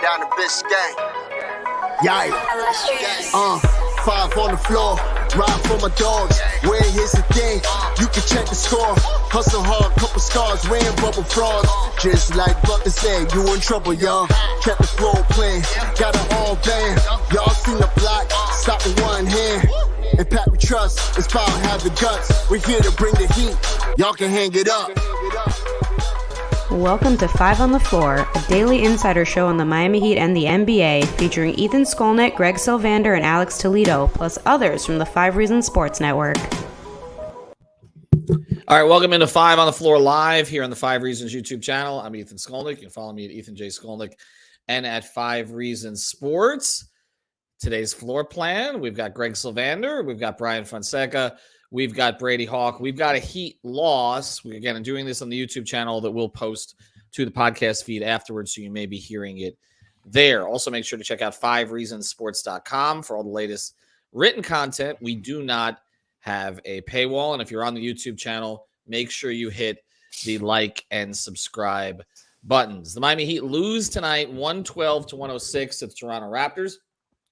Down to Biscayne. Yikes. 5 on the floor. Ride for my dogs. Where here's the thing. You can check the score. Hustle hard, couple scars. Wearing rubber frauds. Just like Butler said, you in trouble, y'all. Kept the floor playing. Got it all banned. Y'all seen the block. Stop with one hand. And Pat we trust. Inspire, have the guts. We're here to bring the heat. Y'all can hang it up. Welcome to 5 on the Floor, a daily insider show on the Miami Heat and the NBA, featuring Ethan Skolnick, Greg Sylvander, and Alex Toledo, plus others from the 5 Reasons Sports Network. All right, welcome into 5 on the Floor live here on the 5 Reasons YouTube channel. I'm Ethan Skolnick. You can follow me at Ethan J. Skolnick and at 5 Reasons Sports. Today's floor plan, we've got Greg Sylvander, we've got Brian Fonseca, we've got Brady Hawk. We've got a Heat loss. We again are doing this on the YouTube channel that we'll post to the podcast feed afterwards, so you may be hearing it there. Also, make sure to check out 5reasonsports.com for all the latest written content. We do not have a paywall, and if you're on the YouTube channel, make sure you hit the like and subscribe buttons. The Miami Heat lose tonight 112-106 to the Toronto Raptors.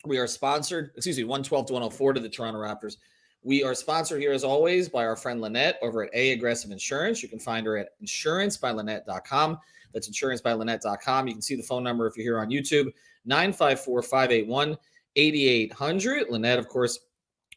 We are sponsored, 112-104 to the Toronto Raptors. We are sponsored here, as always, by our friend Lynette over at A Aggressive Insurance. You can find her at insurancebylynette.com. That's insurancebylynette.com. You can see the phone number if you're here on YouTube, 954-581-8800. Lynette, of course,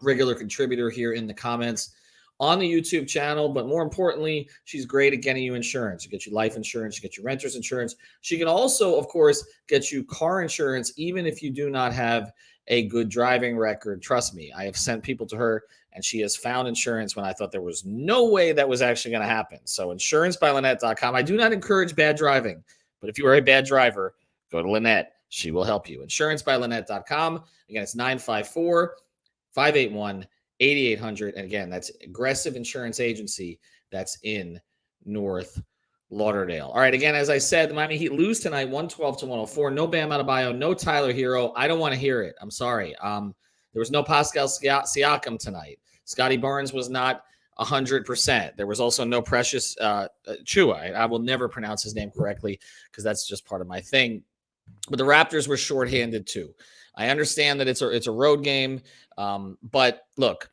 regular contributor here in the comments on the YouTube channel. But more importantly, she's great at getting you insurance. You get you life insurance, you get you renter's insurance. She can also, of course, get you car insurance, even if you do not have a good driving record. Trust me, I have sent people to her, and she has found insurance when I thought there was no way that was actually going to happen. So insurancebylynette.com. I do not encourage bad driving, but if you are a bad driver, go to Lynette. She will help you. Insurancebylynette.com. Again, it's 954-581-8800. And again, that's Aggressive Insurance Agency that's in North Lauderdale. All right, again, as I said, the Miami Heat lose tonight 112-104. No Bam Adebayo, no Tyler Hero. I don't want to hear it. I'm sorry. There was no Pascal Siakam tonight. Scotty Barnes was not 100%. There was also no Precious Chua. I will never pronounce his name correctly because that's just part of my thing. But the Raptors were shorthanded too. I understand that it's a road game, but look,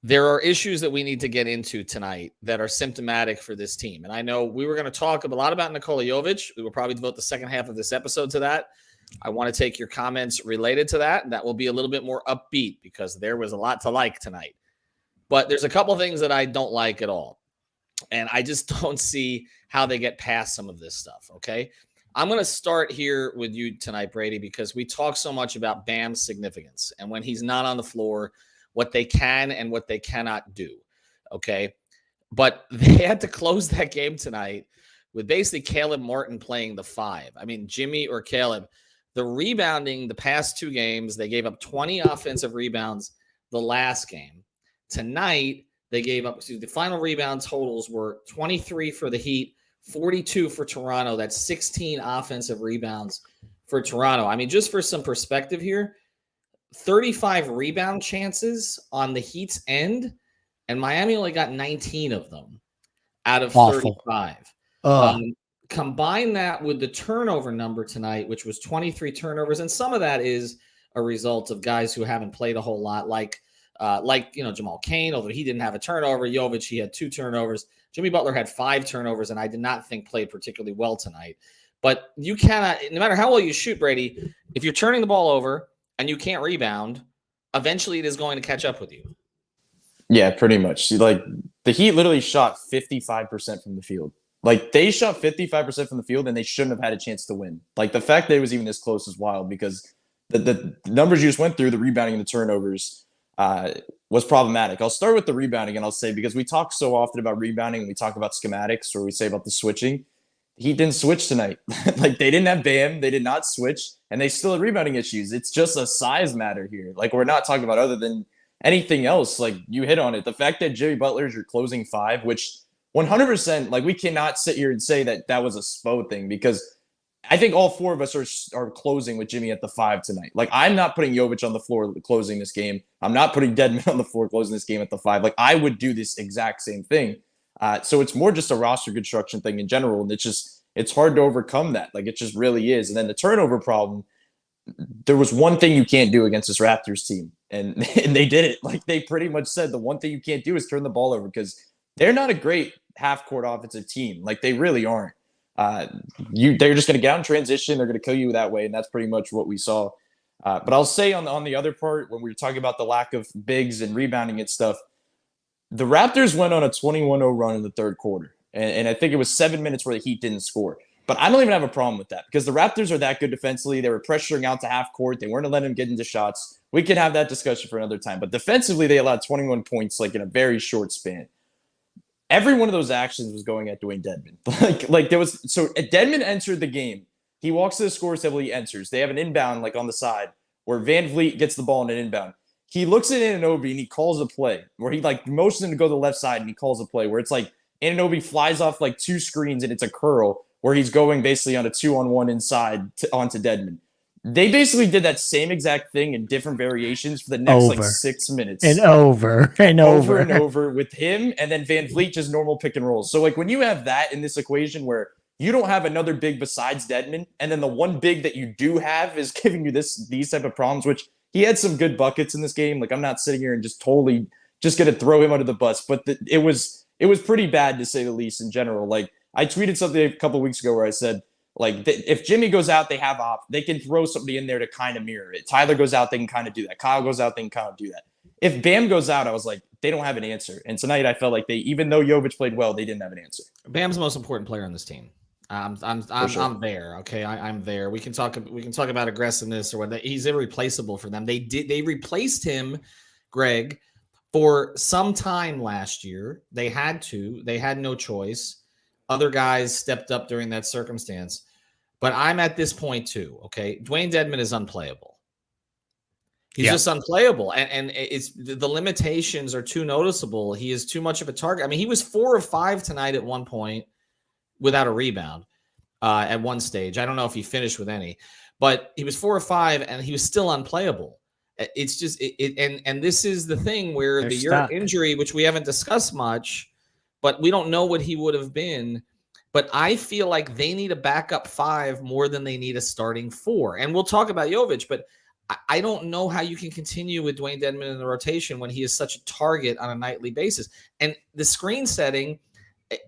there are issues that we need to get into tonight that are symptomatic for this team. And I know we were going to talk a lot about Nikola Jovic. We will probably devote the second half of this episode to that. I want to take your comments related to that. That will be a little bit more upbeat because there was a lot to like tonight. But there's a couple of things that I don't like at all. And I just don't see how they get past some of this stuff, okay? I'm going to start here with you tonight, Brady, because we talk so much about Bam's significance and when he's not on the floor, what they can and what they cannot do, okay? But they had to close that game tonight with basically Caleb Martin playing the 5. I mean, Jimmy or Caleb. The rebounding the past 2 games, they gave up 20 offensive rebounds the last game. Tonight, they gave up, the final rebound totals were 23 for the Heat, 42 for Toronto. That's 16 offensive rebounds for Toronto. I mean, just for some perspective here, 35 rebound chances on the Heat's end, and Miami only got 19 of them out of 35. Combine that with the turnover number tonight, which was 23 turnovers, and some of that is a result of guys who haven't played a whole lot, like Jamal Cain, although he didn't have a turnover. Jovic, he had 2 turnovers. Jimmy Butler had 5 turnovers, and I did not think played particularly well tonight. But you cannot, no matter how well you shoot, Brady, if you're turning the ball over and you can't rebound, eventually it is going to catch up with you. Yeah, pretty much. Like, the Heat literally shot 55% from the field. Like, they shot 55% from the field, and they shouldn't have had a chance to win. Like, the fact that it was even this close is wild because the numbers you just went through, the rebounding and the turnovers, was problematic. I'll start with the rebounding, and I'll say, because we talk so often about rebounding, and we talk about schematics, or we say about the switching, he didn't switch tonight. Like, they didn't have Bam, they did not switch, and they still had rebounding issues. It's just a size matter here. Like, we're not talking about other than anything else. Like, you hit on it. The fact that Jimmy Butler is your closing 5, which 100%, like, we cannot sit here and say that that was a Spo thing, because I think all 4 of us are closing with Jimmy at the 5 tonight. Like, I'm not putting Jovic on the floor closing this game. I'm not putting Dedmon on the floor closing this game at the 5. Like, I would do this exact same thing. So it's more just a roster construction thing in general. And it's just, it's hard to overcome that. Like, it just really is. And then the turnover problem, there was one thing you can't do against this Raptors team, and they did it. Like, they pretty much said the one thing you can't do is turn the ball over, because they're not a great half-court offensive team. Like, they really aren't. They're just going to get out in transition. They're going to kill you that way, and that's pretty much what we saw. But I'll say on the other part, when we were talking about the lack of bigs and rebounding and stuff, the Raptors went on a 21-0 run in the third quarter, and I think it was 7 minutes where the Heat didn't score. But I don't even have a problem with that, because the Raptors are that good defensively. They were pressuring out to half court. They weren't letting them get into shots. We could have that discussion for another time. But defensively, they allowed 21 points like in a very short span. Every one of those actions was going at Dwayne Dedmon. like there was, so Dedmon entered the game. He walks to the scorer's table. He enters. They have an inbound like on the side where Van Vliet gets the ball in an inbound. He looks at Anunoby and he calls a play where he like motions him to go to the left side, and he calls a play where it's like Anunoby flies off like two screens and it's a curl where he's going basically on a 2-on-1 inside onto Dedmon. They basically did that same exact thing in different variations for the next like 6 minutes. And over and over with him, and then Van Vliet just normal pick and rolls. So like when you have that in this equation where you don't have another big besides Dedmon, and then the one big that you do have is giving you these type of problems, which he had some good buckets in this game. Like, I'm not sitting here and just totally just going to throw him under the bus, but it was pretty bad, to say the least, in general. Like, I tweeted something a couple of weeks ago where I said, like, if Jimmy goes out, they can throw somebody in there to kind of mirror it. Tyler goes out, they can kind of do that. Kyle goes out, they can kind of do that. If Bam goes out, I was like, they don't have an answer. And tonight I felt like even though Jovic played well, they didn't have an answer. Bam's the most important player on this team. I'm there. Okay. I'm there. We can talk about aggressiveness or whether he's irreplaceable for them. They replaced him, Greg, for some time last year. They had no choice. Other guys stepped up during that circumstance, but I'm at this point too. Okay. Dwayne Dedmon is unplayable. He's just unplayable. And it's the limitations are too noticeable. He is too much of a target. I mean, he was 4 of 5 tonight at one point without a rebound at one stage. I don't know if he finished with any, but he was 4 or 5 and he was still unplayable. It's just, and this is the thing where the Europe injury, which we haven't discussed much, but we don't know what he would have been. But I feel like they need a backup 5 more than they need a starting 4. And we'll talk about Jovic, but I don't know how you can continue with Dwayne Dedmon in the rotation when he is such a target on a nightly basis. And the screen setting,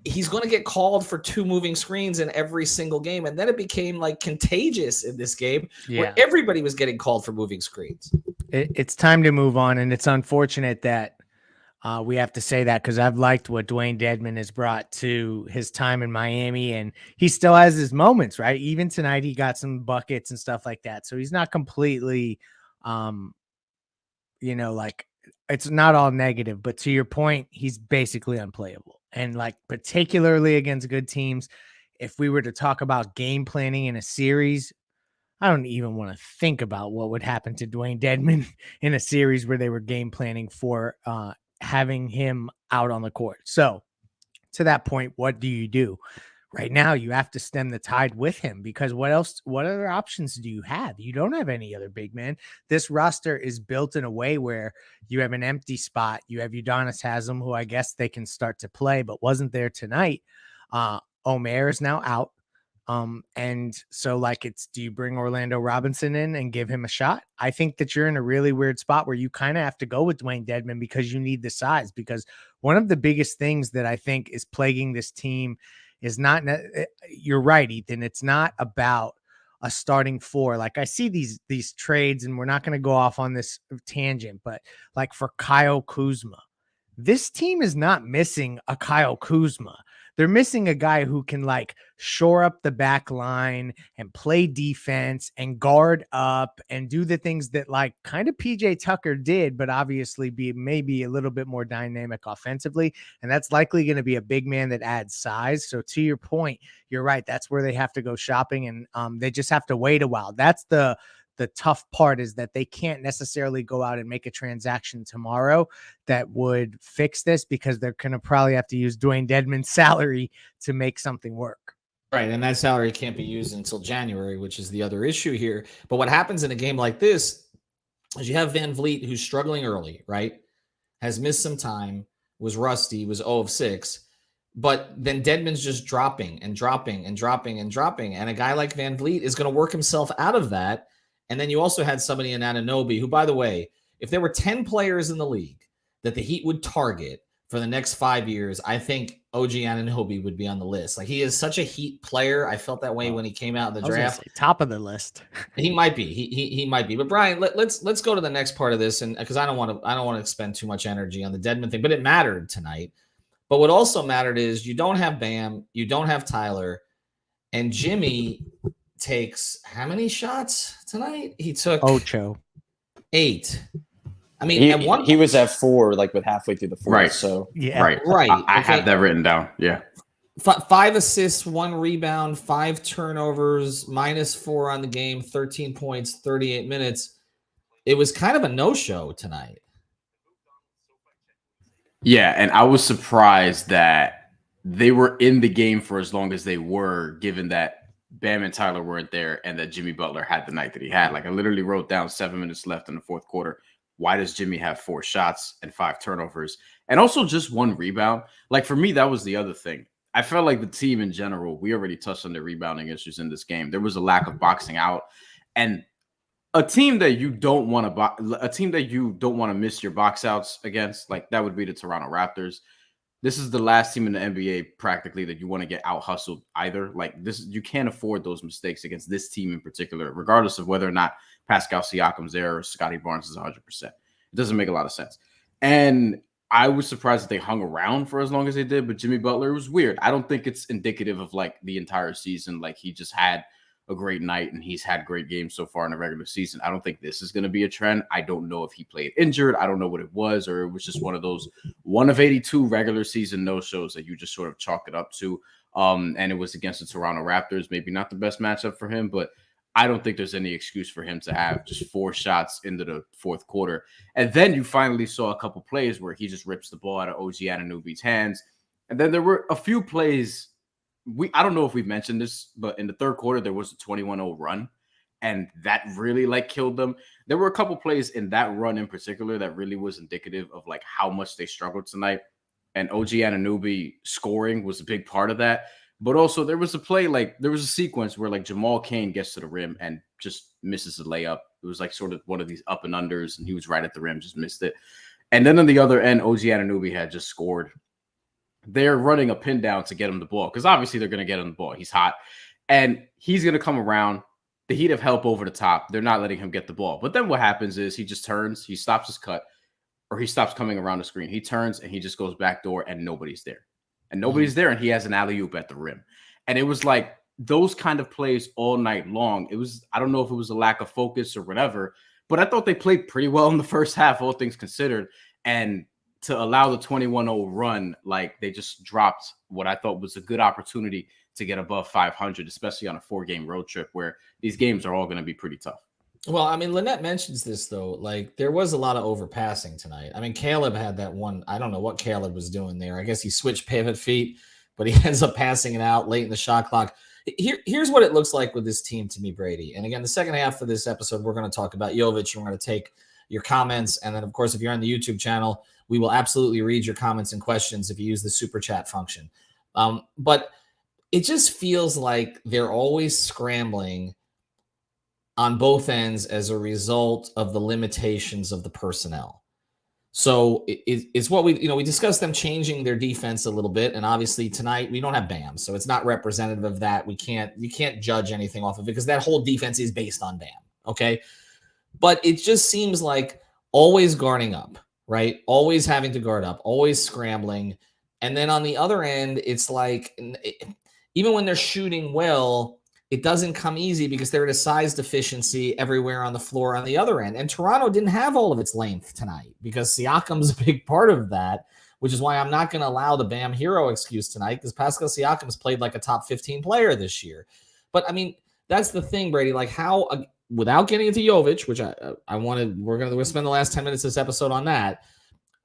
he's going to get called for 2 moving screens in every single game. And then it became like contagious in this game where everybody was getting called for moving screens. It's time to move on. And it's unfortunate that we have to say that, because I've liked what Dwayne Dedmon has brought to his time in Miami, and he still has his moments, right? Even tonight, he got some buckets and stuff like that. So he's not completely, like, it's not all negative, but to your point, he's basically unplayable. And like, particularly against good teams, if we were to talk about game planning in a series, I don't even want to think about what would happen to Dwayne Dedmon in a series where they were game planning for having him out on the court. So to that point, what do you do? Right now, you have to stem the tide with him, because what other options do you have? You don't have any other big man. This roster is built in a way where you have an empty spot. You have Udonis Haslem, who I guess they can start to play, but wasn't there tonight. Omer is now out. And so like, do you bring Orlando Robinson in and give him a shot? I think that you're in a really weird spot where you kind of have to go with Dwayne Dedmon because you need the size, because one of the biggest things that I think is plaguing this team is not, you're right, Ethan. It's not about a starting 4. Like, I see these trades, and we're not going to go off on this tangent, but like for Kyle Kuzma, this team is not missing a Kyle Kuzma. They're missing a guy who can like shore up the back line and play defense and guard up and do the things that like kind of PJ Tucker did, but obviously be maybe a little bit more dynamic offensively. And that's likely going to be a big man that adds size. So to your point, you're right. That's where they have to go shopping, and they just have to wait a while. That's the tough part, is that they can't necessarily go out and make a transaction tomorrow that would fix this, because they're going to probably have to use Dwayne Dedmon's salary to make something work. Right. And that salary can't be used until January, which is the other issue here. But what happens in a game like this is you have Van Vliet, who's struggling early, right? Has missed some time, was rusty, was 0 of 6. But then Dedmon's just dropping and dropping and dropping and dropping. And a guy like Van Vliet is going to work himself out of that. And then you also had somebody in Anunoby, who, by the way, if there were 10 players in the league that the Heat would target for the next 5 years, I think OG Anunoby would be on the list. Like, he is such a Heat player. I felt that way when he came out in the draft. Top of the list. He might be. He might be. But Brian, let's go to the next part of this, and because I don't want to expend too much energy on the Dedmon thing, but it mattered tonight. But what also mattered is you don't have Bam, you don't have Tyler, and Jimmy takes how many shots tonight? He took 8. I mean, he was at 4, like with halfway through the fourth. Right. So right. I have that written down. Yeah. 5 assists, 1 rebound, 5 turnovers, -4 on the game, 13 points, 38 minutes. It was kind of a no-show tonight. Yeah, and I was surprised that they were in the game for as long as they were, given that Bam and Tyler weren't there and that Jimmy Butler had the night that he had. Like, I literally wrote down 7 minutes left in the fourth quarter. Why does Jimmy have 4 shots and 5 turnovers and also just 1 rebound? Like, for me, that was the other thing. I felt like the team in general, we already touched on the rebounding issues in this game. There was a lack of boxing out, and a team that you don't want to miss your box outs against, like that would be the Toronto Raptors. This is the last team in the NBA practically that you want to get out hustled either. Like this, you can't afford those mistakes against this team in particular, regardless of whether or not Pascal Siakam's there or Scotty Barnes is 100%. It doesn't make a lot of sense. And I was surprised that they hung around for as long as they did, but Jimmy Butler was weird. I don't think it's indicative of like the entire season. Like he just had a great night and he's had great games so far in the regular season. I don't think this is going to be a trend. I don't know if he played injured. I don't know what it was, or it was just one of those 1 of 82 regular season no-shows that you just sort of chalk it up to. And it was against the Toronto Raptors, maybe not the best matchup for him, but I don't think there's any excuse for him to have just 4 shots into the fourth quarter. And then you finally saw a couple plays where he just rips the ball out of OG Anunoby's hands. And then there were a few plays. I don't know if we've mentioned this, but in the third quarter, there was a 21-0 run, and that really like killed them. There were a couple plays in that run in particular that really was indicative of like how much they struggled tonight. And OG Anunoby scoring was a big part of that. But also there was a sequence where like Jamal Cain gets to the rim and just misses a layup. It was like sort of one of these up and unders, and he was right at the rim, just missed it. And then on the other end, OG Anunoby had just scored. They're running a pin down to get him the ball because obviously they're going to get him the ball. He's hot and he's going to come around. The Heat have help over the top. They're not letting him get the ball. But then what happens is he just turns, he stops his cut, or he stops coming around the screen. He turns and he just goes back door and nobody's there. And nobody's there, and he has an alley-oop at the rim. And it was like those kind of plays all night long. It was, I don't know if it was a lack of focus or whatever, but I thought they played pretty well in the first half, all things considered. And to allow the 21-0 run, like they just dropped what I thought was a good opportunity to get above 500, especially on a 4-game road trip where these games are all going to be pretty tough. Well, I mean, Lynette mentions this, though. Like, there was a lot of overpassing tonight. I mean, Caleb had that one. I don't know what Caleb was doing there. I guess he switched pivot feet, but he ends up passing it out late in the shot clock. Here's what it looks like with this team to me, Brady. And again, the second half of this episode, we're going to talk about Jovic. We're going to take your comments. And then, of course, if you're on the YouTube channel, we will absolutely read your comments and questions if you use the super chat function. But it just feels like they're always scrambling on both ends as a result of the limitations of the personnel. So it's what we discussed them changing their defense a little bit. And obviously tonight we don't have Bam. So it's not representative of that. You can't judge anything off of it because that whole defense is based on Bam. Okay. But it just seems like always guarding up, right? Always having to guard up, always scrambling. And then on the other end, it's like, even when they're shooting well, it doesn't come easy because they're at a size deficiency everywhere on the floor on the other end. And Toronto didn't have all of its length tonight because Siakam's a big part of that, which is why I'm not going to allow the Bam hero excuse tonight because Pascal Siakam's played like a top 15 player this year. But, I mean, that's the thing, Brady. Like how, without getting into Jovic, which we're going to spend the last 10 minutes of this episode on that.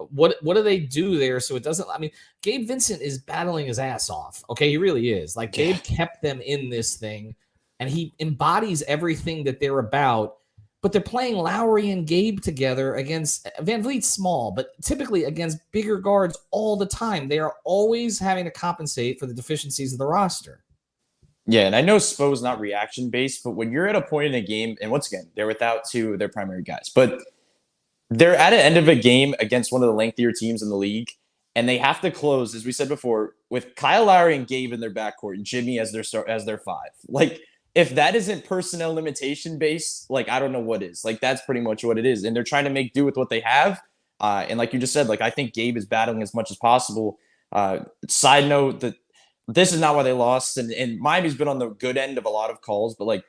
What do they do there so it doesn't? I mean, Gabe Vincent is battling his ass off. Okay, he really is. Like Gabe kept them in this thing, and he embodies everything that they're about. but they're playing Lowry and Gabe together against Van Vliet's small, but typically against bigger guards all the time. They are always having to compensate for the deficiencies of the roster. Yeah, and I know Spo's not reaction based, but when you're at a point in a game, and once again, they're without two of their primary guys, but they're at the end of a game against one of the lengthier teams in the league, and they have to close, as we said before, with Kyle Lowry and Gabe in their backcourt and Jimmy as their five. Like, if that isn't personnel limitation based, like, I don't know what is. Like, that's pretty much what it is. And they're trying to make do with what they have. And like you just said, like, I think Gabe is battling as much as possible. Side note that this is not why they lost. And Miami's been on the good end of a lot of calls, but like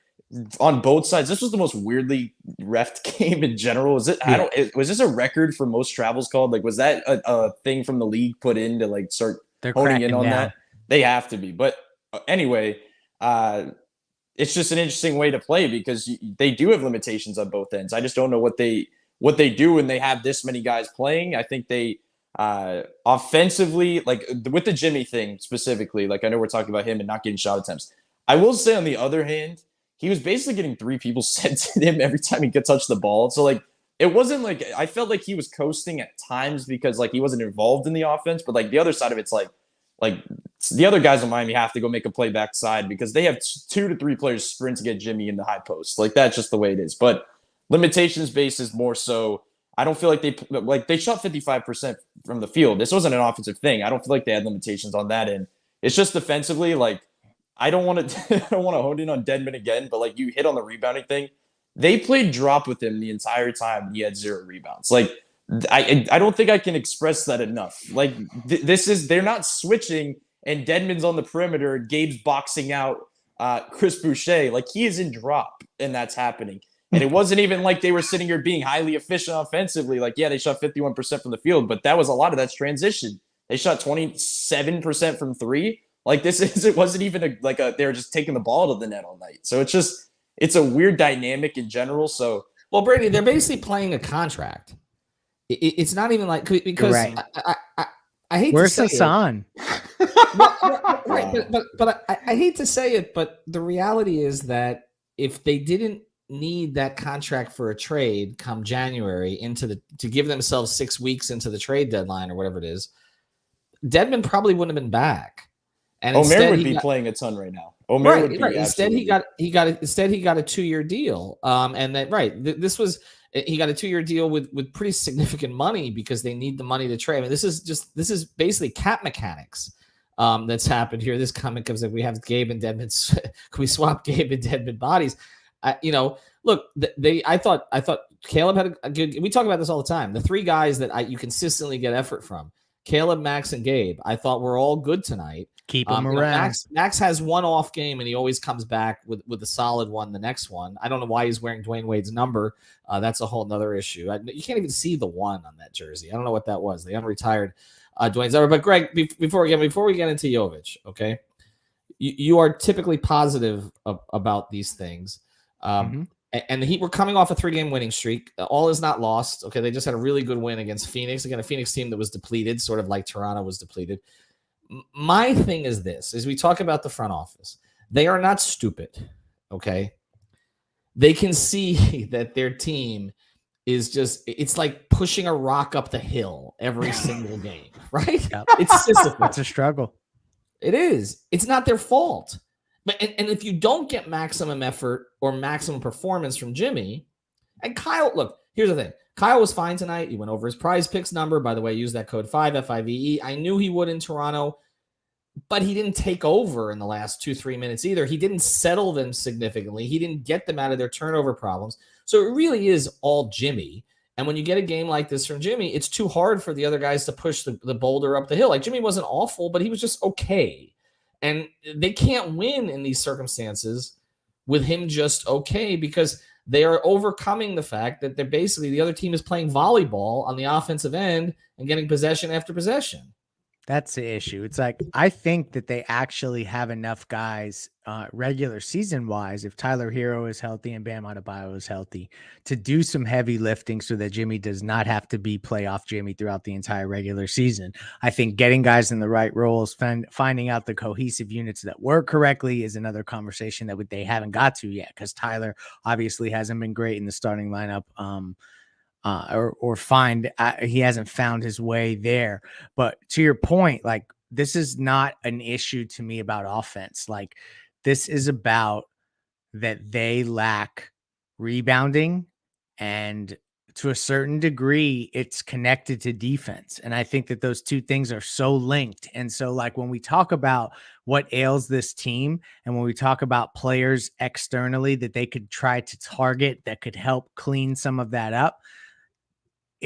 on both sides, this was the most weirdly refed game in general. Was this a record for most travels called? Like, was that a thing from the league put in to like start honing in on that? They have to be. But anyway, it's just an interesting way to play because they do have limitations on both ends. I just don't know what they do when they have this many guys playing. I think they offensively, like with the Jimmy thing specifically, like I know we're talking about him and not getting shot attempts. I will say on the other hand, he was basically getting 3 people sent to him every time he could touch the ball. So like it wasn't like I felt like he was coasting at times because like he wasn't involved in the offense, but like the other side of it's like the other guys in Miami have to go make a play backside because they have 2 to 3 players sprint to get Jimmy in the high post. Like that's just the way it is. But limitations based is more so. I don't feel like they shot 55% from the field. This wasn't an offensive thing. I don't feel like they had limitations on that end. It's just defensively. Like I don't want to hone in on Dedmon again, but like you hit on the rebounding thing. They played drop with him the entire time. He had 0 rebounds. Like. I don't think I can express that enough. Like they're not switching and Dedmon's on the perimeter. Gabe's boxing out Chris Boucher. Like he is in drop and that's happening. And it wasn't even like they were sitting here being highly efficient offensively. Like, yeah, they shot 51% from the field, but that was a lot of that's transition. They shot 27% from 3. Like it wasn't even they were just taking the ball to the net all night. So it's a weird dynamic in general. So, well, Brady, they're basically playing a contract. It's not even like because right. I hate Where's to say Hassan? Right, but I hate to say it, but the reality is that if they didn't need that contract for a trade come January to give themselves 6 weeks into the trade deadline or whatever it is, Dedmon probably wouldn't have been back. And Omer would be playing a ton right now. Omer would be Instead he got a 2-year deal. And that this was. He got a 2-year deal with pretty significant money because they need the money to trade. I mean, this is basically cap mechanics that's happened here. This comment comes like we have Gabe and Dedmon. Can we swap Gabe and Dedmon bodies? Look, I thought Caleb had a good. We talk about this all the time. The 3 guys that you consistently get effort from, Caleb, Max, and Gabe, I thought were all good tonight. Keep them around. Max has one off game, and he always comes back with a solid one the next one. I don't know why he's wearing Dwayne Wade's number. That's a whole nother issue. You can't even see the 1 on that jersey. I don't know what that was. They unretired Dwayne's number. But, Greg, before we get into Jovic, okay, you are typically positive about these things. And the Heat were coming off a 3-game winning streak. All is not lost. Okay, they just had a really good win against Phoenix. Again, a Phoenix team that was depleted, sort of like Toronto was depleted. My thing is this, as we talk about the front office, they are not stupid, okay? They can see that their team is it's like pushing a rock up the hill every single game, right? Yep. It's Sisyphus. It's a struggle. It is. It's not their fault. But and if you don't get maximum effort or maximum performance from Jimmy, and Kyle, look, here's the thing. Kyle was fine tonight. He went over his prize picks number. By the way, use that code 5, FIVE. I knew he would in Toronto, but he didn't take over in the last 2-3 minutes either. He didn't settle them significantly. He didn't get them out of their turnover problems. So it really is all Jimmy. And when you get a game like this from Jimmy, it's too hard for the other guys to push the boulder up the hill. Like Jimmy wasn't awful, but he was just okay. And they can't win in these circumstances with him just okay because they are overcoming the fact that they're basically the other team is playing volleyball on the offensive end and getting possession after possession. That's the issue. It's like, I think that they actually have enough guys, regular season wise, if Tyler Hero is healthy and Bam Adebayo is healthy, to do some heavy lifting so that Jimmy does not have to be playoff Jimmy throughout the entire regular season. I think getting guys in the right roles, finding out the cohesive units that work correctly is another conversation that they haven't got to yet, because Tyler obviously hasn't been great in the starting lineup. Or find he hasn't found his way there. But to your point, like, this is not an issue to me about offense. Like, this is about that they lack rebounding, and to a certain degree it's connected to defense. And I think that those two things are so linked. And so, like, when we talk about what ails this team, and when we talk about players externally that they could try to target that could help clean some of that up,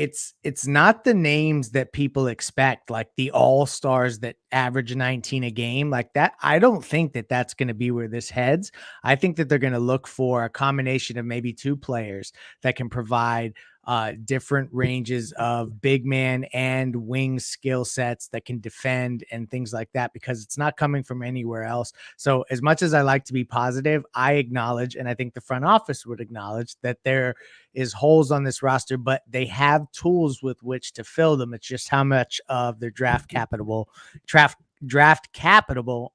it's not the names that people expect, like the all-stars that average 19 a game like that. I don't think that that's going to be where this heads. I think that they're going to look for a combination of maybe two players that can provide different ranges of big man and wing skill sets that can defend and things like that, because it's not coming from anywhere else. So as much as I like to be positive, I acknowledge, and I think the front office would acknowledge, that there is holes on this roster, but they have tools with which to fill them. It's just how much of their draft capital, capital.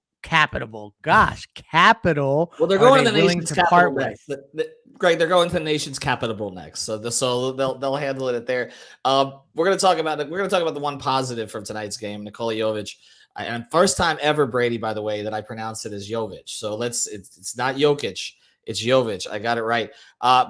Well, they're are going they to the willing nation's to capital part next. with? Greg, they're going to the nation's capital next, so they'll handle it there. We're going to talk about the one positive from tonight's game, Nikola Jovic. And first time ever, Brady, by the way, that I pronounced it as Jovic. So it's not Jokic, it's Jovic. I got it right.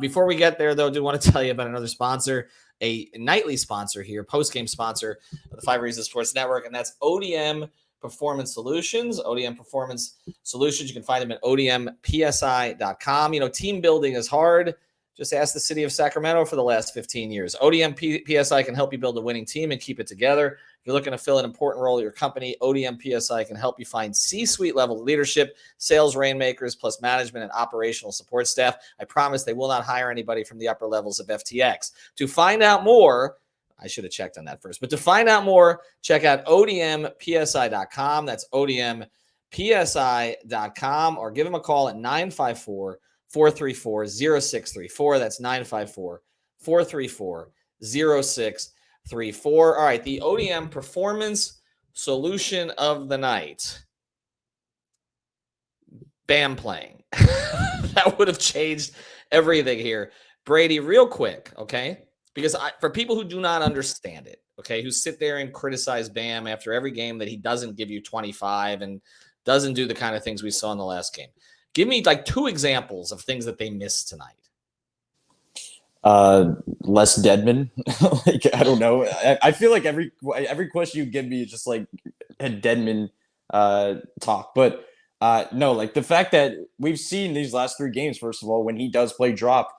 Before we get there, though, I do want to tell you about another sponsor, a nightly sponsor here, post-game sponsor of the 5 Reasons Sports Network, and that's ODM Performance Solutions. ODM Performance Solutions. You can find them at odmpsi.com. You know, team building is hard. Just ask the city of Sacramento for the last 15 years. ODM PSI can help you build a winning team and keep it together. If you're looking to fill an important role at your company, ODM PSI can help you find C-suite level leadership, sales rainmakers, plus management and operational support staff. I promise they will not hire anybody from the upper levels of FTX. To find out more, I should have checked on that first. But to find out more, check out odmpsi.com. That's odmpsi.com, or give them a call at 954-434-0634. That's 954-434-0634. All right, the ODM Performance Solution of the Night. Bam playing. That would have changed everything here. Brady, real quick, okay? Because for people who do not understand it, okay, who sit there and criticize Bam after every game that he doesn't give you 25 and doesn't do the kind of things we saw in the last game, give me like 2 examples of things that they missed tonight. Less Deadman. Like, I don't know. I feel like every question you give me is just like a Deadman talk. But no, like the fact that we've seen these last 3 games, first of all, when he does play drop,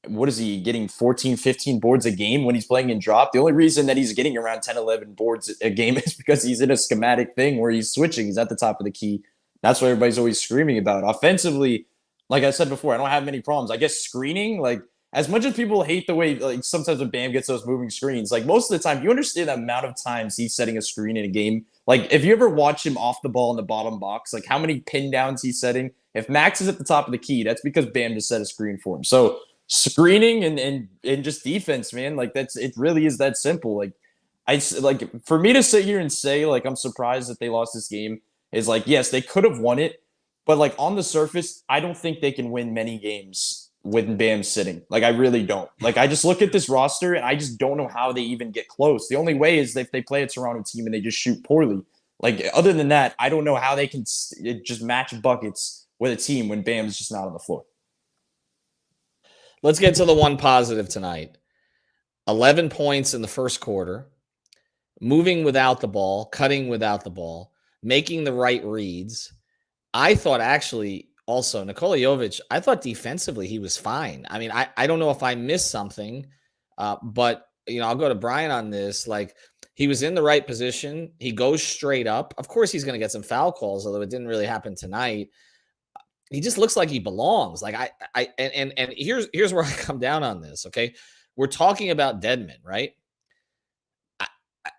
what is he getting, 14, 15 boards a game when he's playing in drop? The only reason that he's getting around 10, 11 boards a game is because he's in a schematic thing where he's switching. He's at the top of the key. That's what everybody's always screaming about. Offensively, like I said before, I don't have many problems. I guess screening, like, as much as people hate the way, like, sometimes when Bam gets those moving screens, like, most of the time, you understand the amount of times he's setting a screen in a game. Like, if you ever watch him off the ball in the bottom box, like, how many pin downs he's setting. If Max is at the top of the key, that's because Bam just set a screen for him. So screening and just defense, man, like, it really is that simple. Like, for me to sit here and say, like, I'm surprised that they lost this game is like, yes, they could have won it, but like on the surface, I don't think they can win many games with Bam sitting. Like, I really don't. Like, I just look at this roster and I just don't know how they even get close. The only way is if they play a Toronto team and they just shoot poorly. Like, other than that, I don't know how they can just match buckets with a team when Bam's just not on the floor. Let's get to the one positive tonight. 11 points in the first quarter, moving without the ball, cutting without the ball, making the right reads. I thought actually also Nikola Jovic, I thought defensively he was fine. I mean, I don't know if I missed something, but, you know, I'll go to Brian on this. Like, he was in the right position. He goes straight up. Of course, he's going to get some foul calls, although it didn't really happen tonight. He just looks like he belongs. Like, and here's where I come down on this. Okay. We're talking about Deadman, right?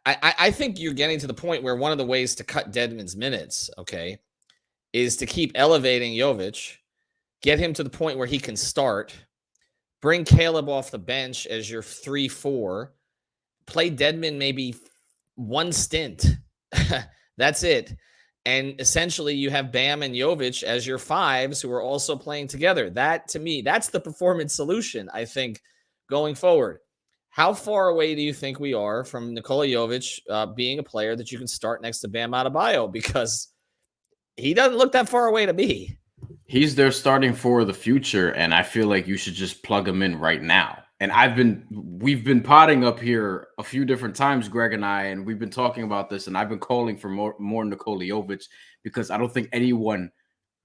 I think you're getting to the point where one of the ways to cut Dedmon's minutes, okay, is to keep elevating Jovic, get him to the point where he can start, bring Caleb off the bench as your 3-4, play Dedmon maybe one stint. That's it. And essentially you have Bam and Jovic as your fives who are also playing together. That, to me, that's the performance solution, I think, going forward. How far away do you think we are from Nikola Jovic being a player that you can start next to Bam Adebayo? Because he doesn't look that far away to me. He's their starting for the future, and I feel like you should just plug him in right now. And we've been potting up here a few different times, Greg and I, and we've been talking about this, and I've been calling for more Nikola Jovic because I don't think anyone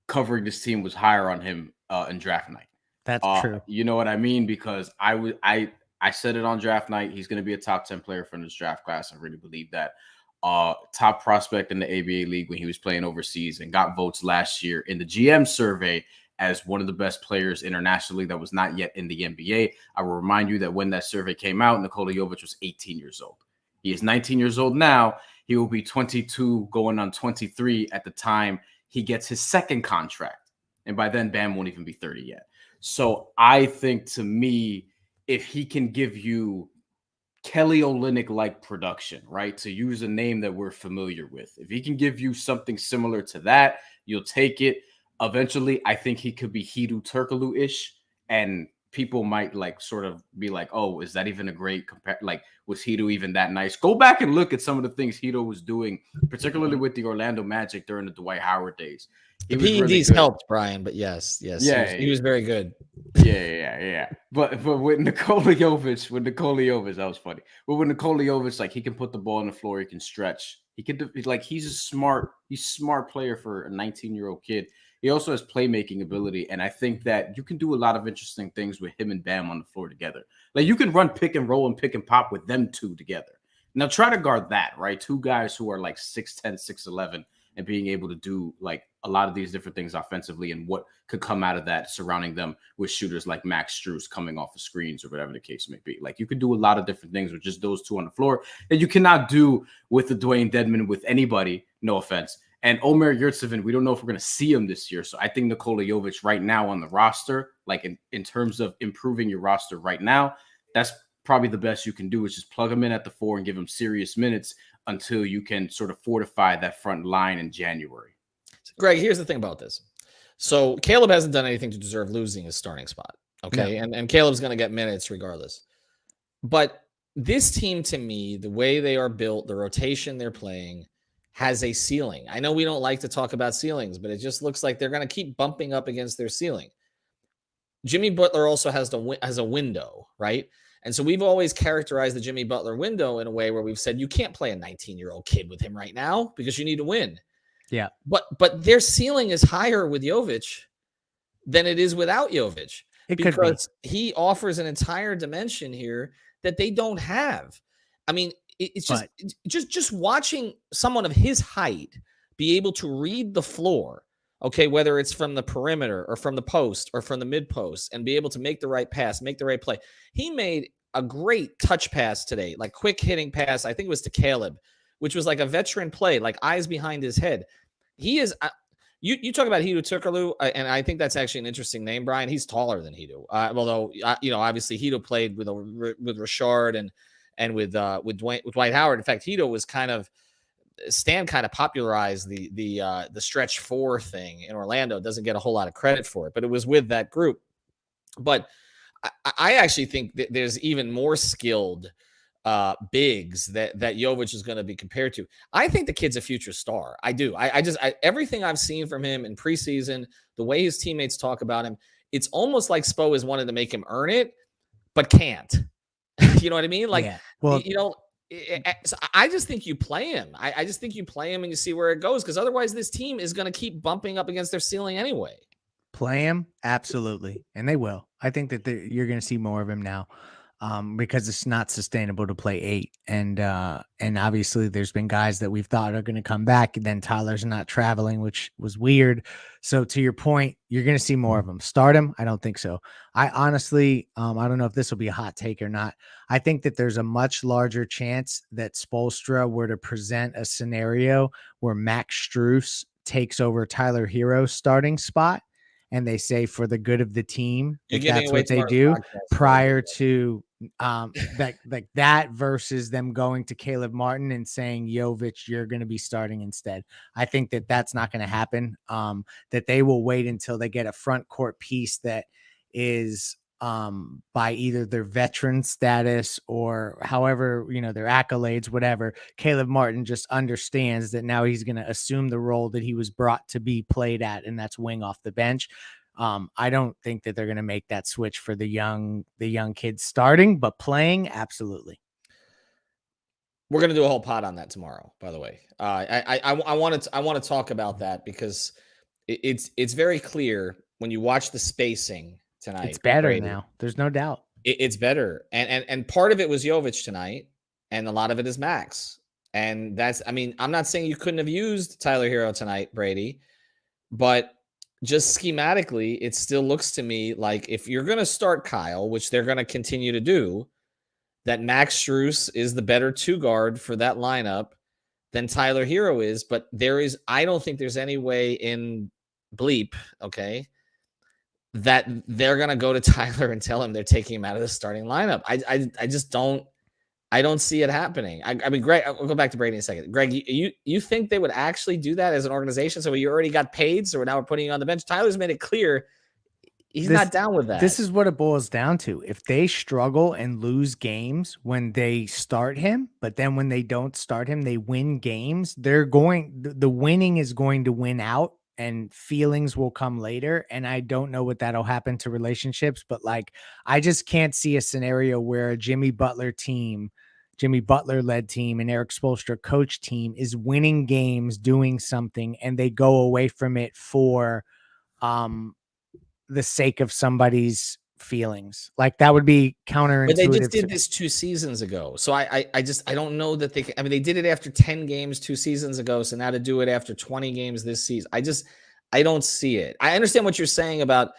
covering this team was higher on him in draft night. That's true. You know what I mean? Because I said it on draft night. He's going to be a top 10 player from this draft class. I really believe that. Top prospect in the ABA league when he was playing overseas and got votes last year in the GM survey as one of the best players internationally that was not yet in the NBA. I will remind you that when that survey came out, Nikola Jovic was 18 years old. He is 19 years old now. He will be 22 going on 23 at the time he gets his second contract. And by then, Bam won't even be 30 yet. So I think, to me, if he can give you Kelly Olynyk-like production, right? To use a name that we're familiar with. If he can give you something similar to that, you'll take it. Eventually, I think he could be Hedo Turkoglu-ish, and people might sort of be like, oh, is that even a great was Hedo even that nice? Go back and look at some of the things Hedo was doing, particularly with the Orlando Magic during the Dwight Howard days. The PEDs helped, Brian, but yes. Yeah, he was very good. Yeah. But with Nikola Jovic, that was funny. But with Nikola Jovic, he can put the ball on the floor, he can stretch. He can he's a smart player for a 19-year-old kid. He also has playmaking ability, and I think that you can do a lot of interesting things with him and Bam on the floor together. You can run pick and roll and pick and pop with them two together. Now try to guard that, right? Two guys who are 6'10", 6'11", and being able to do a lot of these different things offensively and what could come out of that, surrounding them with shooters like Max Strus coming off the screens or whatever the case may be. You could do a lot of different things with just those two on the floor that you cannot do with the Dwayne Dedmon with anybody, no offense. And Omer Yurtseven, we don't know if we're going to see him this year. So I think Nikola Jovic right now on the roster, in terms of improving your roster right now, that's probably the best you can do, is just plug him in at the 4 and give him serious minutes until you can sort of fortify that front line in January. Greg, here's the thing about this. So Caleb hasn't done anything to deserve losing his starting spot. Okay. No. And Caleb's going to get minutes regardless. But this team, to me, the way they are built, the rotation they're playing, has a ceiling. I know we don't like to talk about ceilings, but it just looks like they're going to keep bumping up against their ceiling. Jimmy Butler also has a window, right? And so we've always characterized the Jimmy Butler window in a way where we've said you can't play a 19-year-old kid with him right now because you need to win. Yeah. But their ceiling is higher with Jovic than it is without Jovic. Because he offers an entire dimension here that they don't have. I mean, it's just watching someone of his height be able to read the floor, okay, whether it's from the perimeter or from the post or from the mid post, and be able to make the right pass, make the right play. He made a great touch pass today, quick hitting pass. I think it was to Caleb, which was a veteran play, eyes behind his head. He is. You talk about Hedo Turkoglu, and I think that's actually an interesting name, Brian. He's taller than Hedo, although obviously Hedo played with Richard and with Dwight Howard. In fact, Hedo was Stan popularized the stretch 4 thing in Orlando. Doesn't get a whole lot of credit for it, but it was with that group. But I actually think that there's even more skilled bigs that Jovic is going to be compared to. I think the kid's a future star. I do. I everything I've seen from him in preseason, the way his teammates talk about him, it's almost like Spo has wanted to make him earn it, but can't. You know what I mean? So I just think you play him. I just think you play him and you see where it goes, because otherwise this team is going to keep bumping up against their ceiling anyway. Play him? Absolutely. And they will. I think that you're going to see more of him now. because it's not sustainable to play 8. And obviously there's been guys that we've thought are going to come back, and then Tyler's not traveling, which was weird. So to your point, you're going to see more of them. Start him? I don't think so. I honestly, I don't know if this will be a hot take or not. I think that there's a much larger chance that Spoelstra were to present a scenario where Max Strus takes over Tyler Hero's starting spot, and they say for the good of the team, You're that giving that's away what they tomorrow's do podcast. prior to that versus them going to Caleb Martin and saying, Jovic, you're going to be starting instead. I think that that's not going to happen. That they will wait until they get a front court piece that is by either their veteran status or however, their accolades, whatever. Caleb Martin just understands that now he's going to assume the role that he was brought to be played at, and that's wing off the bench. I don't think that they're going to make that switch for the young kids starting, but playing, absolutely. We're going to do a whole pod on that tomorrow, by the way. I want to talk about that because it's very clear when you watch the spacing tonight. It's better Brady, now. There's no doubt. It's better. And part of it was Jovic tonight, and a lot of it is Max. And I'm not saying you couldn't have used Tyler Hero tonight, Brady, but just schematically, it still looks to me like if you're going to start Kyle, which they're going to continue to do, that Max Strus is the better 2 guard for that lineup than Tyler Hero is. But I don't think there's any way in bleep, okay, that they're going to go to Tyler and tell him they're taking him out of the starting lineup. I just don't. I don't see it happening. I mean, Greg, I'll go back to Brady in a second. Greg, you think they would actually do that as an organization? So you already got paid, so now we're putting you on the bench. Tyler's made it clear he's not down with that. This is what it boils down to. If they struggle and lose games when they start him, but then when they don't start him, they win games, the winning is going to win out, and feelings will come later. And I don't know what that'll happen to relationships, but I just can't see a scenario where a Jimmy Butler led team and Eric Spoelstra coach team is winning games, doing something, and they go away from it for the sake of somebody's feelings. That would be counterintuitive. But they just did this 2 seasons ago. So I don't know that they can. I mean, they did it after 10 games 2 seasons ago. So now to do it after 20 games this season, I don't see it. I understand what you're saying about,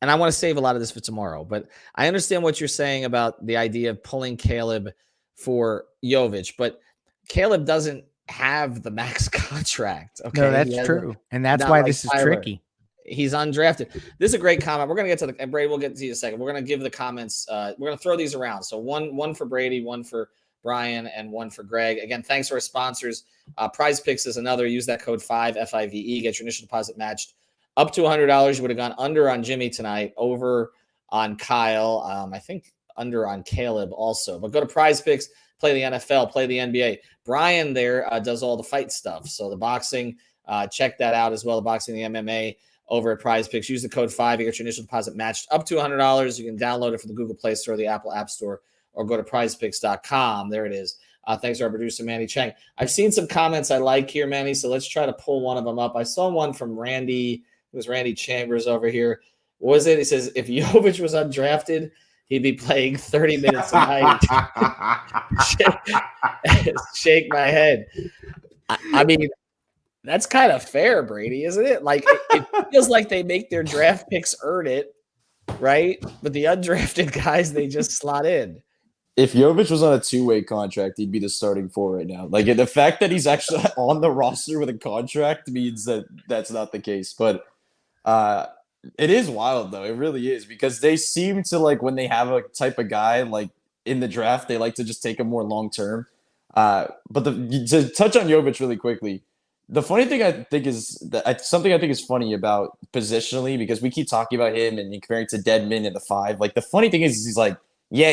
and I want to save a lot of this for tomorrow, but I understand what you're saying about the idea of pulling Caleb for Jovic, but Caleb doesn't have the max contract. Okay. No, that's true. And that's why this is tricky. He's undrafted. This is a great comment. We're going to get to and Brady, we'll get to you in a second. We're going to give the comments. We're going to throw these around. So one for Brady, one for Brian, and one for Greg. Again, thanks to our sponsors. Prize Picks is another. Use that code 5 FIVE. Get your initial deposit matched up to $100. You would have gone under on Jimmy tonight, over on Kyle. I think under on Caleb also. But go to Prize Picks, play the NFL, play the NBA. Brian there does all the fight stuff. So the boxing, check that out as well. The boxing, the MMA. Over at Prize Picks. Use the code 5. You get your initial deposit matched up to $100. You can download it from the Google Play Store, the Apple App Store, or go to prizepicks.com. There it is. Thanks to our producer, Manny Chang. I've seen some comments I like here, Manny, so let's try to pull one of them up. I saw one from Randy. It was Randy Chambers over here. What was it? He says, if Jovic was undrafted, he'd be playing 30 minutes a night. Shake my head. I mean, that's kind of fair, Brady, isn't it? It feels like they make their draft picks earn it, right? But the undrafted guys, they just slot in. If Jovic was on a 2-way contract, he'd be the starting 4 right now. The fact that he's actually on the roster with a contract means that that's not the case. But it is wild, though. It really is, because they seem to, when they have a type of guy, in the draft, they like to just take him more long-term. But to touch on Jovic really quickly, the funny thing I think is something I think is funny about positionally, because we keep talking about him and comparing to Dedmon and the 5. The funny thing is he's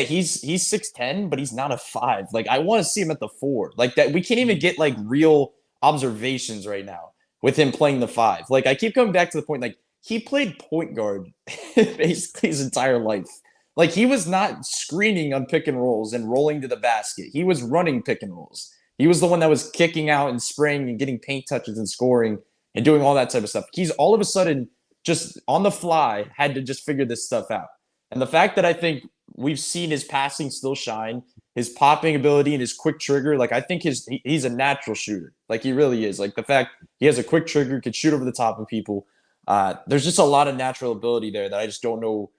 he's 6'10", but he's not a 5. I want to see him at the 4. That we can't even get real observations right now with him playing the 5. I keep coming back to the point, he played point guard basically his entire life. He was not screening on pick and rolls and rolling to the basket. He was running pick and rolls. He was the one that was kicking out and spraying and getting paint touches and scoring and doing all that type of stuff. He's all of a sudden just on the fly had to just figure this stuff out. And the fact that I think we've seen his passing still shine, his popping ability and his quick trigger. Like, I think he's a natural shooter. Like, he really is. Like, the fact he has a quick trigger, could shoot over the top of people. There's just a lot of natural ability there that I just don't know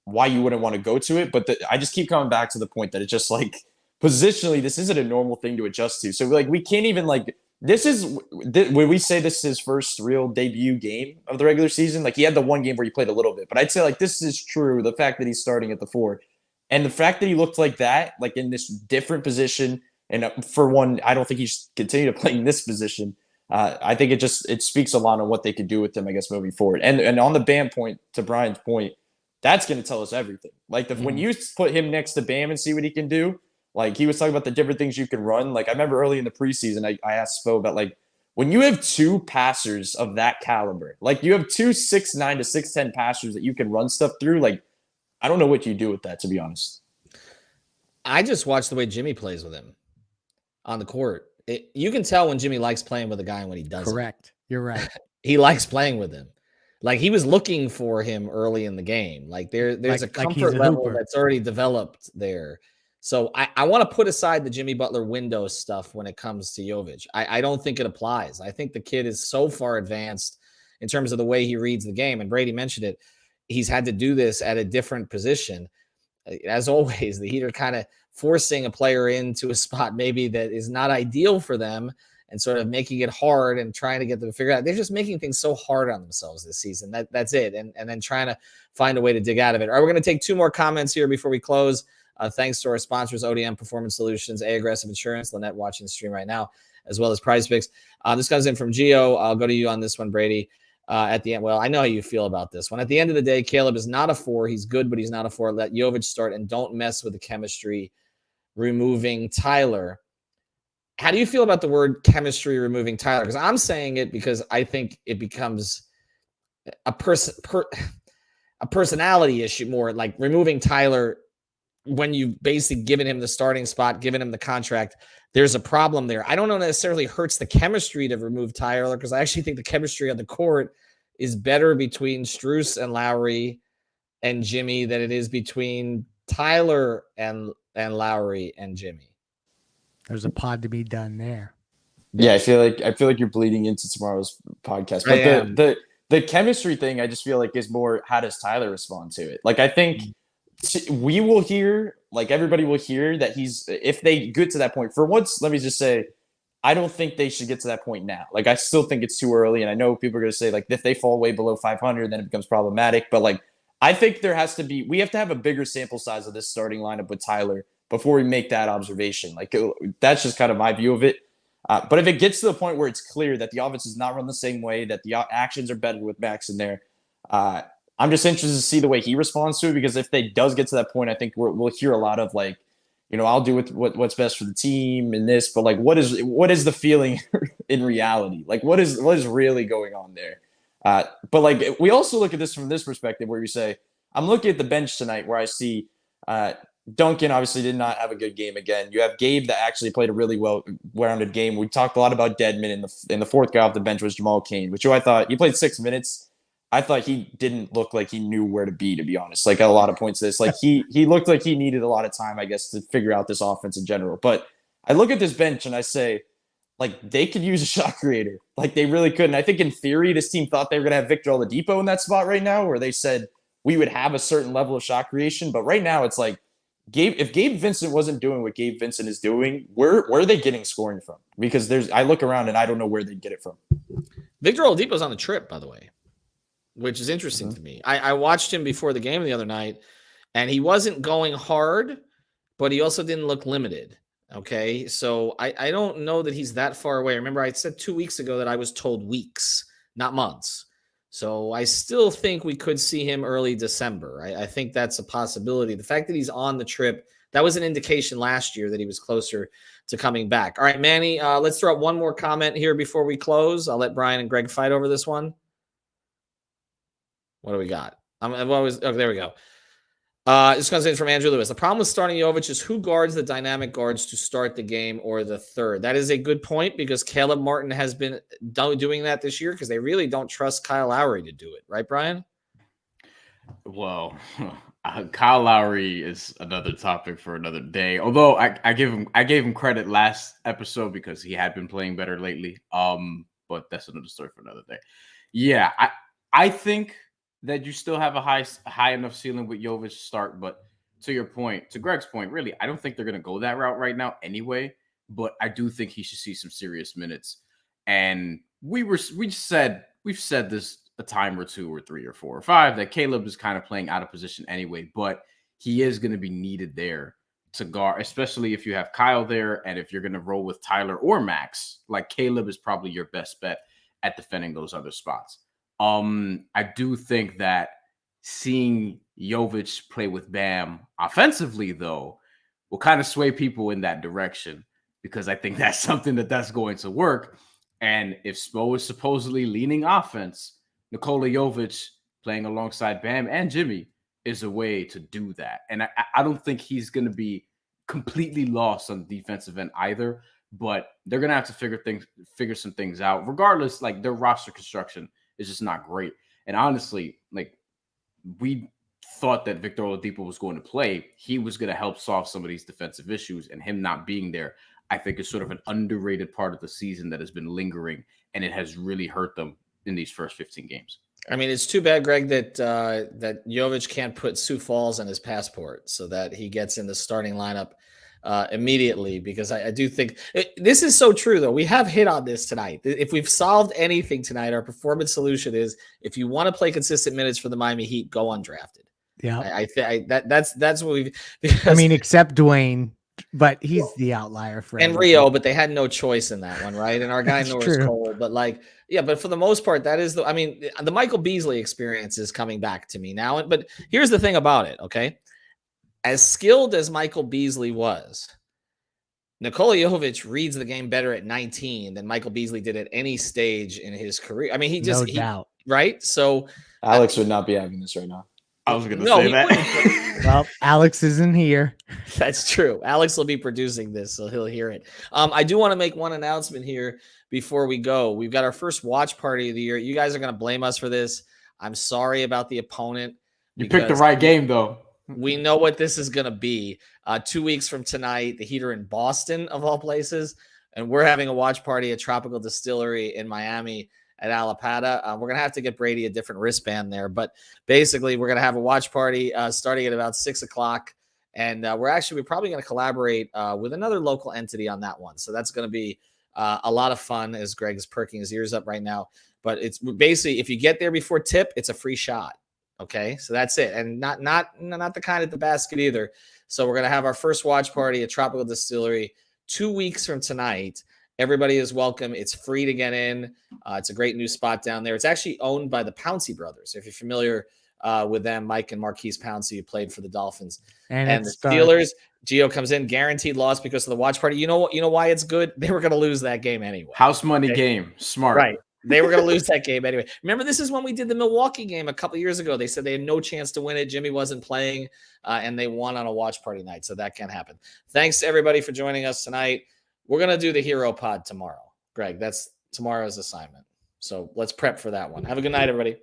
why you wouldn't want to go to it. But I just keep coming back to the point that it's just like positionally, this isn't a normal thing to adjust to. So like, we can't even like, when we say this is his first real debut game of the regular season, like he had the one game where he played a little bit, but I'd say like this is true. The fact that he's starting at the 4 and the fact that he looked like that, like in this different position. And for one, I don't think he should continue to play in this position. I think it speaks a lot on what they could do with him, I guess, moving forward. And on the Bam point, to Brian's point, that's going to tell us everything. Like when you put him next to Bam and see what he can do, like he was talking about the different things you can run. Like I remember early in the preseason, I asked Spo about like when you have two passers of that caliber, like you have two 6'9" to 6'10" passers that you can run stuff through. Like I don't know what you do with that, to be honest. I just watch the way Jimmy plays with him on the court. You can tell when Jimmy likes playing with a guy and when he doesn't. Correct. You're right. He likes playing with him. Like he was looking for him early in the game. Like there's a comfort level that's already developed there. So I want to put aside the Jimmy Butler window stuff when it comes to Jovic. I don't think it applies. I think the kid is so far advanced in terms of the way he reads the game. And Brady mentioned it. He's had to do this at a different position. As always, the Heat are kind of forcing a player into a spot maybe that is not ideal for them and sort of making it hard and trying to get them to figure out. They're just making things so hard on themselves this season. That's it. And then trying to find a way to dig out of it. All right, we're going to take 2 more comments here before we close. Thanks to our sponsors, ODM Performance Solutions, Aggressive Insurance, Lynette watching the stream right now, as well as Prize Picks. This comes in from Gio. I'll go to you on this one, Brady. At the end, well, I know how you feel about this one. At the end of the day, Caleb is not a 4. He's good, but he's not a 4. Let Jovic start and don't mess with the chemistry removing Tyler. How do you feel about the word chemistry removing Tyler? Because I'm saying it because I think it becomes a personality issue more, like removing Tyler when you've basically given him the starting spot, given him the contract. There's a problem there. I don't know necessarily hurts the chemistry to remove Tyler because I actually think the chemistry on the court is better between Strus and Lowry and Jimmy than it is between Tyler and Lowry and Jimmy. There's a pod to be done there. Yeah, I feel like you're bleeding into tomorrow's podcast. But the chemistry thing, I just feel like is more how does Tyler respond to it? Like I think we will hear, like everybody will hear that if they get to that point. For once, let me just say, I don't think they should get to that point now. Like I still think it's too early, and I know people are going to say like if they fall way below 500, then it becomes problematic. But like I think we have to have a bigger sample size of this starting lineup with Tyler before we make that observation. Like that's just kind of my view of it. But if it gets to the point where it's clear that the offense is not run the same way, that the actions are better with Max in there, I'm just interested to see the way he responds to it, because if they does get to that point, I think we'll hear a lot of like, I'll do what's best for the team and this, but like, what is the feeling in reality? Like, what is really going on there? But like, we also look at this from this perspective where you say, I'm looking at the bench tonight where I see Duncan obviously did not have a good game again. You have Gabe that actually played a really well-rounded game. We talked a lot about Deadman, in the fourth guy off the bench was Jamal Cain, which I thought he played 6 minutes. I thought he didn't look like he knew where to be honest. Like at a lot of points, like he looked like he needed a lot of time, I guess, to figure out this offense in general. But I look at this bench and I say, like, they could use a shot creator. Like they really could. And I think in theory, this team thought they were going to have Victor Oladipo in that spot right now, where they said we would have a certain level of shot creation. But right now it's like, if Gabe Vincent wasn't doing what Gabe Vincent is doing, where are they getting scoring from? Because I look around and I don't know where they'd get it from. Victor Oladipo's on the trip, by the way, which is interesting to me. I watched him before the game the other night, and he wasn't going hard, but he also didn't look limited. Okay, so I don't know that he's that far away. Remember, I said 2 weeks ago that I was told weeks, not months. So I still think we could see him early December. I think that's a possibility. The fact that he's on the trip, that was an indication last year that he was closer to coming back. All right, Manny, let's throw out one more comment here before we close. I'll let Brian and Greg fight over this one. What do we got? There we go. This comes in from Andrew Lewis. The problem with starting Jovic is who guards the dynamic guards to start the game or the third. That is a good point, because Caleb Martin has been doing that this year because they really don't trust Kyle Lowry to do it. Right, Brian? Well, Kyle Lowry is another topic for another day. Although I gave him credit last episode because he had been playing better lately. But that's another story for another day. Yeah, I think that you still have a high enough ceiling with Jovic to start. But to Greg's point, really, I don't think they're gonna go that route right now anyway. But I do think he should see some serious minutes. And we've said this a time or two or three or four or five that Caleb is kind of playing out of position anyway, but he is going to be needed there to guard, especially if you have Kyle there. And if you're going to roll with Tyler or Max, like Caleb is probably your best bet at defending those other spots. I do think that seeing Jovic play with Bam offensively, though, will kind of sway people in that direction because I think that's something that's going to work. And if Spo is supposedly leaning offense, Nikola Jovic playing alongside Bam and Jimmy is a way to do that. And I don't think he's going to be completely lost on the defensive end either, but they're going to have to figure some things out. Regardless, like their roster construction is just not great. And honestly, like we thought that Victor Oladipo was going to play. He was going to help solve some of these defensive issues, and him not being there, I think, is sort of an underrated part of the season that has been lingering, and it has really hurt them in these first 15 games. I mean, it's too bad, Greg, that that Jovic can't put Sioux Falls on his passport so that he gets in the starting lineup immediately, because I do think this is so true, though. We have hit on this tonight. If we've solved anything tonight, our performance solution is if you want to play consistent minutes for the Miami Heat, go undrafted. Yeah, I think that's what we've. I mean, except Dwayne, but he's the outlier for and Rio, but they had no choice in that one, right? And our guy Norris Cole, but like, yeah, but for the most part, that is the. I mean, the Michael Beasley experience is coming back to me now. But here's the thing about it, okay? As skilled as Michael Beasley was, Nikola Jovic reads the game better at 19 than Michael Beasley did at any stage in his career. I mean, no doubt, right? So Alex would not be having this right now. I was going to say that. Well, Alex isn't here. That's true. Alex will be producing this, so he'll hear it. I do want to make one announcement here before we go. We've got our first watch party of the year. You guys are going to blame us for this. I'm sorry about the opponent. You picked the right game, though. We know what this is going to be. 2 weeks from tonight, the Heat are in Boston, of all places, and we're having a watch party at Tropical Distillery in Miami at Alapata. We're going to have to get Brady a different wristband there, but basically we're going to have a watch party starting at about 6 o'clock. And we're probably going to collaborate with another local entity on that one. So that's going to be a lot of fun, as Greg is perking his ears up right now. But it's basically, if you get there before tip, it's a free shot. Okay, so that's it, and not the kind at the basket either. So we're gonna have our first watch party at Tropical Distillery 2 weeks from tonight. Everybody is welcome. It's free to get in. It's a great new spot down there. It's actually owned by the Pouncey brothers. If you're familiar with them, Mike and Marquise Pouncey, who played for the Dolphins and the Steelers. Gio comes in, guaranteed loss because of the watch party. You know why it's good? They were gonna lose that game anyway. House money game, smart, right? They were going to lose that game anyway. Remember, this is when we did the Milwaukee game a couple years ago. They said they had no chance to win it. Jimmy wasn't playing, and they won on a watch party night, so that can happen. Thanks to everybody for joining us tonight. We're going to do the Hero Pod tomorrow. Greg, that's tomorrow's assignment. So let's prep for that one. Have a good night, everybody.